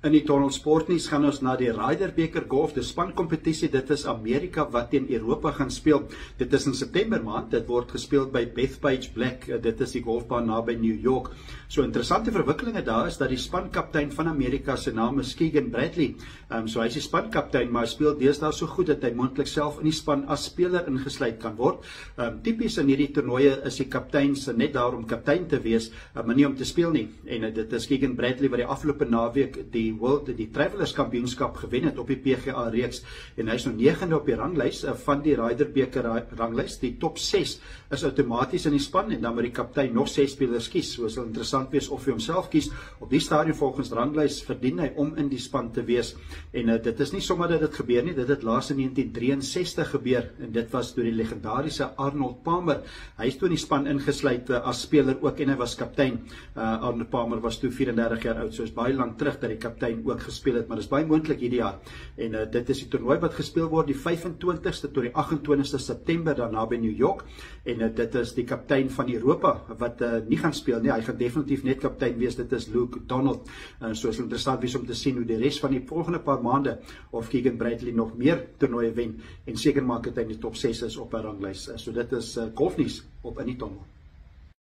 In die Tunnel Sportnuus gaan ons na die Ryder Beker Golf, die spankompetisie. Dit is Amerika wat teen Europa gaan speel. Dit is in September maand. Dit word gespeel by Bethpage Black. Dit is die golfbaan naby New York. So interessante verwikkelinge daar is dat die spankaptein van Amerika se naam is Keegan Bradley. So hy is die spankaptein, maar hy speel deesdae so goed dat hy moontlik self in die span as speler ingesluit kan word. Tipies in hierdie toernooie is die kapteins net daar om kaptein te wees, maar nie om te speel nie. En dit is Keegan Bradley wat die afgelope naweek die Travelers Kampioenskap gewen het op die PGA reeks, en hy is nou 9de op die ranglys van die Ryder Beker ranglys. Die top 6 is outomaties in die span, en dan moet die kaptein nog 6 spelers kies. So sal interessant wees of hy homself kies. Op die stadium volgens ranglys verdien hy om in die span te wees, en dit is nie sommer dat dit gebeur nie. Dit het laas in 1963 gebeur, en dit was deur die legendariese Arnold Palmer. Hy is toe in die span ingesluit as speler ook, en hy was kaptein. Arnold Palmer was toe 34 jaar oud, so is baie lank terug dat die kaptein ook gespeel het, maar dit is baie moontlik hierdie jaar. En dit is die toernooi wat gespeel word die 25ste tot die 28ste September daarna by New York, en dit is die kaptein van Europa wat nie gaan speel nie. Hy gaan definitief net kaptein wees. Dit is Luke Donald. So is interessant wees om te sien hoe die res van die volgende paar maande of Keegan Bradley nog meer toernooie wen, en seker maak dat hy in die top 6 is op 'n ranglys. So dit is golfnuus op In die Tunnel.